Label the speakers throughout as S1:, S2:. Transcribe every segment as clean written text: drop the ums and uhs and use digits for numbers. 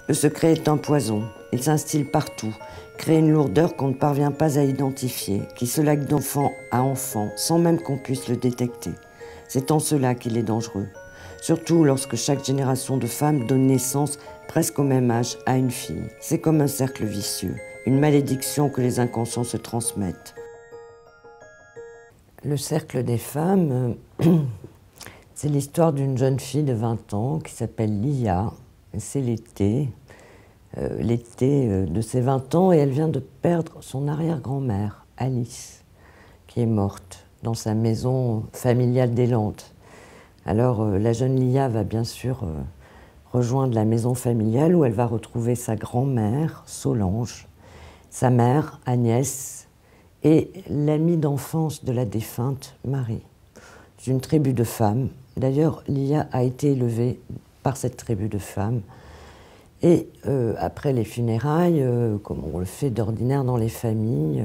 S1: Le secret est un poison. Il s'instille partout, crée une lourdeur qu'on ne parvient pas à identifier, qui se lègue d'enfant à enfant, sans même qu'on puisse le détecter. C'est en cela qu'il est dangereux. Surtout lorsque chaque génération de femmes donne naissance, presque au même âge, à une fille. C'est comme un cercle vicieux, une malédiction que les inconscients se transmettent. Le cercle des femmes, c'est l'histoire d'une jeune fille de 20 ans qui s'appelle Lia. C'est l'été de ses 20 ans, et elle vient de perdre son arrière-grand-mère, Alice, qui est morte dans sa maison familiale des Landes. Alors la jeune Lia va bien sûr rejoindre la maison familiale où elle va retrouver sa grand-mère, Solange, sa mère, Agnès, et l'amie d'enfance de la défunte, Marie. C'est une tribu de femmes. D'ailleurs, Lia a été élevée par cette tribu de femmes. Et après les funérailles, comme on le fait d'ordinaire dans les familles,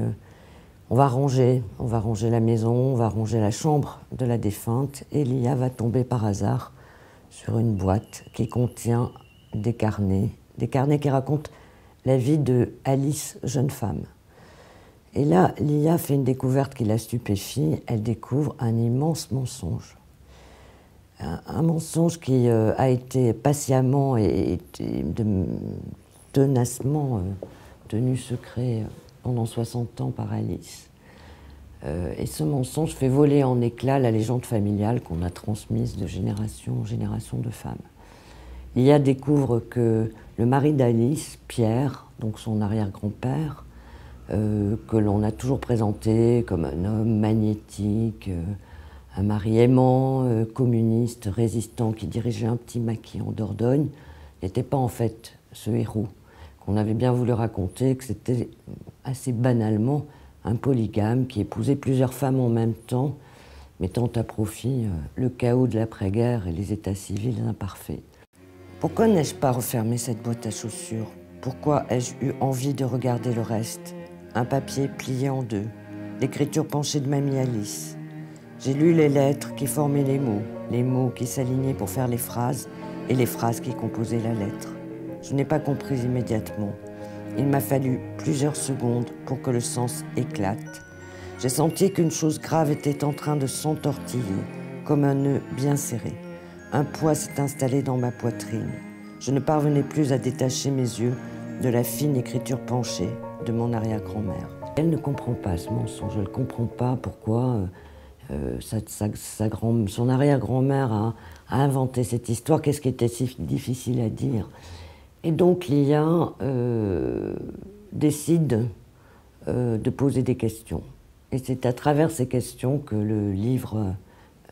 S1: on va ranger la maison, on va ranger la chambre de la défunte, et Lia va tomber par hasard sur une boîte qui contient des carnets qui racontent la vie de Alice, jeune femme. Et là, Lia fait une découverte qui la stupéfie. Elle découvre un immense mensonge. Un mensonge qui a été patiemment et tenacement tenu secret pendant 60 ans par Alice. Et ce mensonge fait voler en éclats la légende familiale qu'on a transmise de génération en génération de femmes. Lia découvre que le mari d'Alice, Pierre, donc son arrière-grand-père, que l'on a toujours présenté comme un homme magnétique, un mari aimant, communiste, résistant, qui dirigeait un petit maquis en Dordogne, n'était pas en fait ce héros qu'on avait bien voulu raconter, que c'était assez banalement un polygame qui épousait plusieurs femmes en même temps, mettant à profit le chaos de l'après-guerre et les états civils imparfaits. Pourquoi n'ai-je pas refermé cette boîte à chaussures? Pourquoi ai-je eu envie de regarder le reste? Un papier plié en deux, l'écriture penchée de mamie Alice. J'ai lu les lettres qui formaient les mots qui s'alignaient pour faire les phrases et les phrases qui composaient la lettre. Je n'ai pas compris immédiatement. Il m'a fallu plusieurs secondes pour que le sens éclate. J'ai senti qu'une chose grave était en train de s'entortiller, comme un nœud bien serré. Un poids s'est installé dans ma poitrine. Je ne parvenais plus à détacher mes yeux de la fine écriture penchée de mon arrière-grand-mère. Elle ne comprend pas ce mensonge, elle ne comprend pas pourquoi son arrière-grand-mère a inventé cette histoire, qu'est-ce qui était si difficile à dire. Et donc Lia décide de poser des questions. Et c'est à travers ces questions que le livre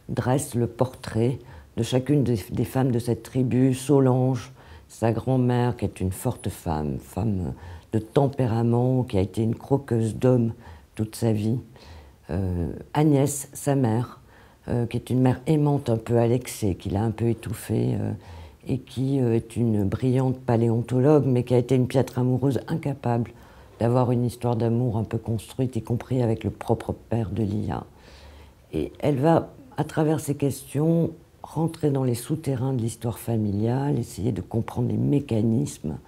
S1: dresse le portrait de chacune des femmes de cette tribu. Solange, sa grand-mère, qui est une forte femme de tempérament, qui a été une croqueuse d'hommes toute sa vie. Agnès, sa mère, qui est une mère aimante un peu à l'excès, qui l'a un peu étouffée, et qui est une brillante paléontologue, mais qui a été une piètre amoureuse incapable d'avoir une histoire d'amour un peu construite, y compris avec le propre père de Lia. Et elle va, à travers ces questions, rentrer dans les souterrains de l'histoire familiale, essayer de comprendre les mécanismes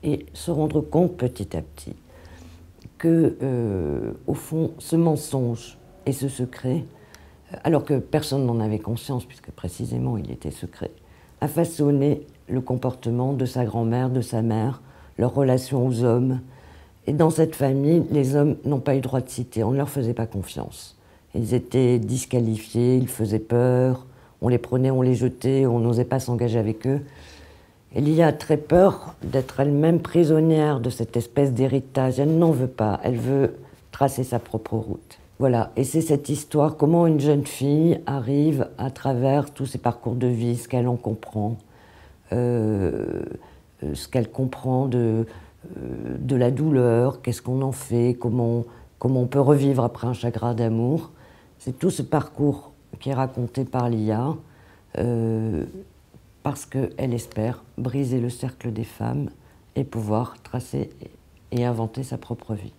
S1: et se rendre compte petit à petit que, au fond, ce mensonge et ce secret, alors que personne n'en avait conscience, puisque précisément il était secret, a façonné le comportement de sa grand-mère, de sa mère, leur relation aux hommes. Et dans cette famille, les hommes n'ont pas eu droit de citer, on ne leur faisait pas confiance. Ils étaient disqualifiés, ils faisaient peur, on les prenait, on les jetait, on n'osait pas s'engager avec eux. Et Lia a très peur d'être elle-même prisonnière de cette espèce d'héritage. Elle n'en veut pas, elle veut tracer sa propre route. Voilà, et c'est cette histoire, comment une jeune fille arrive à travers tous ses parcours de vie, ce qu'elle en comprend, ce qu'elle comprend de la douleur, qu'est-ce qu'on en fait, comment on peut revivre après un chagrin d'amour. C'est tout ce parcours qui est raconté par Lia, parce qu'elle espère briser le cercle des femmes et pouvoir tracer et inventer sa propre vie.